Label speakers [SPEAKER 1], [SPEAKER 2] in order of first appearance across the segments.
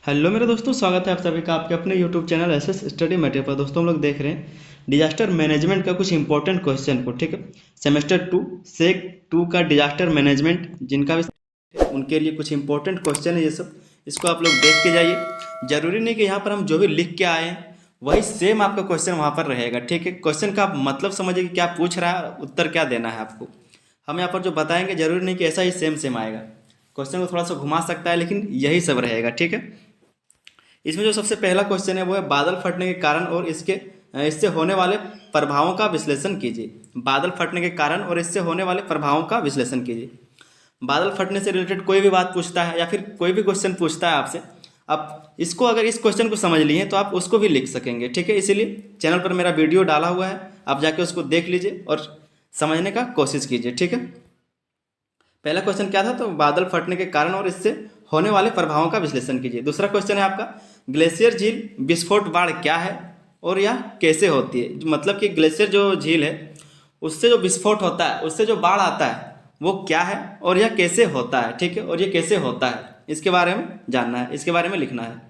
[SPEAKER 1] Hello मेरे दोस्तों, स्वागत है आप सभी का आपके अपने YouTube channel SS study material पर। दोस्तों, हम लोग देख रहे हैं डिजास्टर मैनेजमेंट का कुछ इंपॉर्टेंट क्वेश्चन को। ठीक है, सेमेस्टर 2 सेक 2 का डिजास्टर मैनेजमेंट जिनका भी उनके लिए कुछ इंपॉर्टेंट क्वेश्चन है ये सब। इसको आप लोग देख के जाइए। जरूरी नहीं कि यहाँ पर हम जो भी लिख के आए हैं वही सेम आपका क्वेश्चन वहाँ पर रहेगा। ठीक है, क्वेश्चन का आप मतलब समझिए कि क्या पूछ रहा है, उत्तर क्या देना है आपको। हम यहाँ पर जो बताएंगे जरूरी नहीं कि ऐसा ही सेम सेम आएगा। क्वेश्चन को थोड़ा सा घुमा सकता है लेकिन यही सब रहेगा। ठीक है, इसमें जो सबसे पहला क्वेश्चन है वो है बादल फटने के कारण और इससे होने वाले प्रभावों का विश्लेषण कीजिए। बादल फटने के कारण और इससे होने वाले प्रभावों का विश्लेषण कीजिए। बादल फटने से रिलेटेड कोई भी बात पूछता है या फिर कोई भी क्वेश्चन पूछता है आपसे, आप इसको अगर इस क्वेश्चन को समझ लिए तो आप उसको भी लिख सकेंगे। ठीक है, इसीलिए चैनल पर मेरा वीडियो डाला हुआ है, आप जाके उसको देख लीजिए और समझने का कोशिश कीजिए। ठीक है, पहला क्वेश्चन क्या था, तो बादल फटने के कारण और इससे होने वाले प्रभावों का विश्लेषण कीजिए। दूसरा क्वेश्चन है आपका ग्लेशियर झील विस्फोट बाढ़ क्या है और यह कैसे होती है। मतलब कि ग्लेशियर जो झील है उससे जो विस्फोट होता है, उससे जो बाढ़ आता है वो क्या है और यह कैसे होता है। ठीक है, और ये कैसे होता है इसके बारे में जानना है, इसके बारे में लिखना है।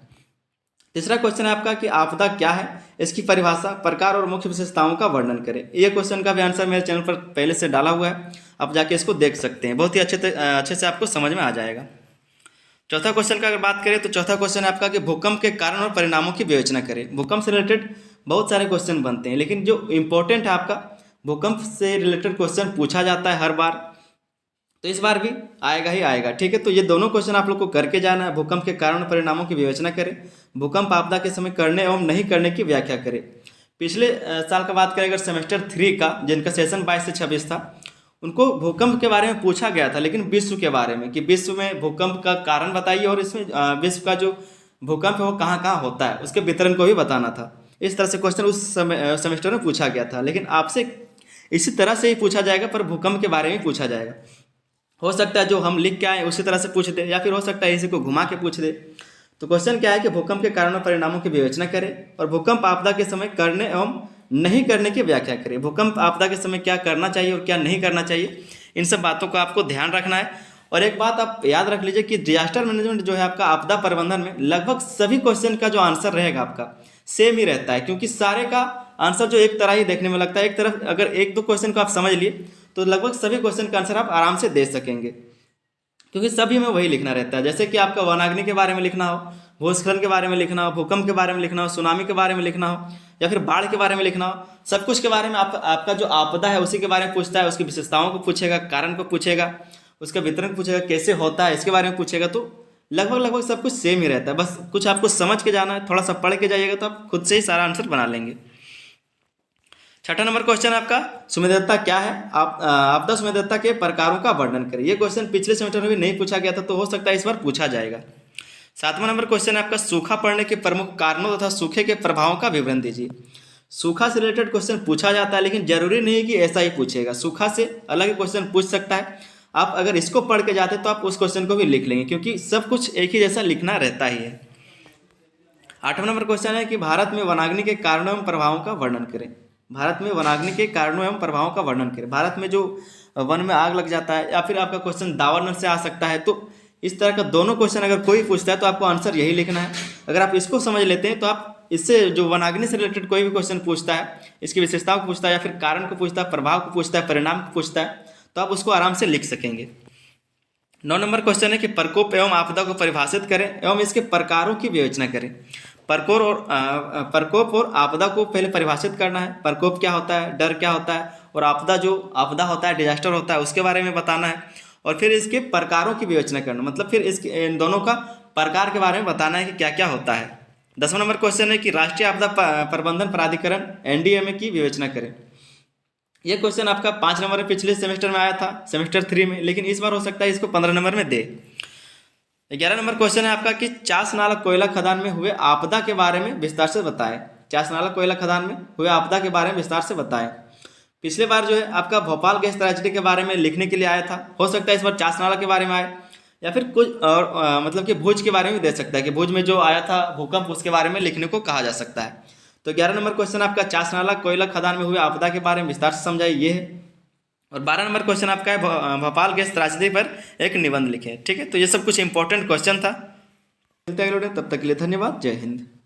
[SPEAKER 1] तीसरा क्वेश्चन है आपका कि आपदा क्या है, इसकी परिभाषा, प्रकार और मुख्य विशेषताओं का वर्णन करें। ये क्वेश्चन का भी आंसर मेरे चैनल पर पहले से डाला हुआ है, आप जाके इसको देख सकते हैं, बहुत ही अच्छे से आपको समझ में आ जाएगा। चौथा क्वेश्चन का अगर बात करें तो चौथा क्वेश्चन है आपका कि भूकंप के कारण और परिणामों की विवेचना करें। भूकंप से रिलेटेड बहुत सारे क्वेश्चन बनते हैं लेकिन जो इंपॉर्टेंट है आपका भूकंप से रिलेटेड क्वेश्चन पूछा जाता है हर बार, तो इस बार भी आएगा ही आएगा। ठीक है, तो ये दोनों क्वेश्चन आप लोग को करके जाना है। भूकंप के कारण और परिणामों की विवेचना करें, भूकंप आपदा के समय करने एवं नहीं करने की व्याख्या करें। पिछले साल का बात करें अगर सेमेस्टर 3 का, जिनका सेशन 22 से 26 था, उनको भूकंप के बारे में पूछा गया था लेकिन विश्व के बारे में कि विश्व में भूकंप का कारण बताइए और इसमें विश्व का जो भूकंप है वो कहाँ कहाँ होता है उसके वितरण को भी बताना था। इस तरह से क्वेश्चन उस सेमेस्टर में पूछा गया था, लेकिन आपसे इसी तरह से ही पूछा जाएगा पर भूकंप के बारे में पूछा जाएगा। हो सकता है जो हम लिख के आए उसी तरह से पूछ दे या फिर हो सकता है इसी को घुमा के पूछ दे। तो क्वेश्चन क्या है कि भूकंप के कारण और परिणामों की विवेचना करें और भूकंप आपदा के समय करने एवं नहीं करने की व्याख्या करें। भूकंप आपदा के समय क्या करना चाहिए और क्या नहीं करना चाहिए, इन सब बातों का आपको ध्यान रखना है। और एक बात आप याद रख लीजिए कि डिजास्टर मैनेजमेंट जो है आपका आपदा प्रबंधन में लगभग सभी क्वेश्चन का जो आंसर रहेगा आपका सेम ही रहता है, क्योंकि सारे का आंसर जो एक तरह ही देखने में लगता है। एक तरफ अगर एक दो क्वेश्चन को आप समझ लिए तो लगभग सभी क्वेश्चन का आंसर आप आराम से दे सकेंगे, क्योंकि सभी में वही लिखना रहता है। जैसे कि आपका वनाग्नि के बारे में लिखना हो, भूस्खलन के बारे में लिखना हो, भूकंप के बारे में लिखना हो, सुनामी के बारे में लिखना हो या फिर बाढ़ के बारे में लिखना हो, सब कुछ के बारे में आपका जो आपदा है उसी के बारे में पूछता है। उसकी विशेषताओं को पूछेगा, कारण को पूछेगा, उसका वितरण पूछेगा, कैसे होता है इसके बारे में पूछेगा। तो लगभग लगभग सब कुछ सेम ही रहता है, बस कुछ आपको समझ के जाना है, थोड़ा सा पढ़ के जाइएगा तो आप खुद से ही सारा आंसर बना लेंगे। छठा नंबर क्वेश्चन आपका संवेदनता क्या है, आप आपदा संवेदनता के प्रकारों का वर्णन करें। ये क्वेश्चन पिछले सेमेस्टर में भी नहीं पूछा गया था, तो हो सकता है इस बार पूछा जाएगा। सातवां नंबर क्वेश्चन है आपका सूखा पड़ने के प्रमुख कारणों तथा सूखे के प्रभावों का विवरण दीजिए। सूखा से रिलेटेड क्वेश्चन पूछा जाता है लेकिन जरूरी नहीं कि ऐसा ही पूछेगा, सूखा से अलग क्वेश्चन पूछ सकता है। आप अगर इसको पढ़ के जाते तो आप उस क्वेश्चन को भी लिख लेंगे, क्योंकि सब कुछ एक ही जैसा लिखना रहता ही है। आठवां नंबर क्वेश्चन है कि भारत में वनाग्नि के कारणों एवं प्रभावों का वर्णन करें। भारत में वनाग्नि के कारणों एवं प्रभावों का वर्णन करें। भारत में जो वन में आग लग जाता है, या फिर आपका क्वेश्चन दावानल से आ सकता है। तो इस तरह का दोनों क्वेश्चन अगर कोई पूछता है तो आपको आंसर यही लिखना है। अगर आप इसको समझ लेते हैं तो आप इससे जो वनाग्नि से रिलेटेड कोई भी क्वेश्चन पूछता है, इसकी विशेषताओं को पूछता है या फिर कारण को पूछता है, प्रभाव को पूछता है, परिणाम को पूछता है, तो आप उसको आराम से लिख सकेंगे। 9 नंबर क्वेश्चन है कि प्रकोप एवं आपदा को परिभाषित करें एवं इसके प्रकारों की विवेचना करें। प्रकोप और आपदा को पहले परिभाषित करना है। प्रकोप क्या होता है, डर क्या होता है, और आपदा जो आपदा होता है, डिजास्टर होता है, उसके बारे में बताना है। और फिर इसके प्रकारों की विवेचना करना, मतलब फिर इसके इन दोनों का प्रकार के बारे में बताना है कि क्या क्या होता है। 10वां नंबर क्वेश्चन है कि राष्ट्रीय आपदा प्रबंधन प्राधिकरण एनडीएमए की विवेचना करें। ये क्वेश्चन आपका 5 नंबर में पिछले सेमेस्टर में आया था, सेमेस्टर 3 में, लेकिन इस बार हो सकता है इसको 15 नंबर में दे। 11 नंबर क्वेश्चन है आपका कि चास नाला कोयला खदान में हुए आपदा के बारे में विस्तार से बताएं। चास नाला कोयला खदान में हुए आपदा के बारे में विस्तार से बताएं। पिछले बार जो है आपका भोपाल गैस ट्रेजेडी के बारे में लिखने के लिए आया था, हो सकता है इस बार चास नाला के बारे में आए, या फिर कुछ और मतलब कि भुज के बारे में दे सकता है कि भुज में जो आया था भूकंप उसके बारे में लिखने को कहा जा सकता है। तो 11 नंबर क्वेश्चन आपका चास नाला कोयला खदान में हुए आपदा के बारे में विस्तार से समझाइए, ये है। और 12 नंबर क्वेश्चन आपका है भोपाल गैस त्रासदी पर एक निबंध लिखें। ठीक है, तो ये सब कुछ इंपॉर्टेंट क्वेश्चन था। मिलते हैं अगले वीडियो, तब तक के लिए धन्यवाद, जय हिंद।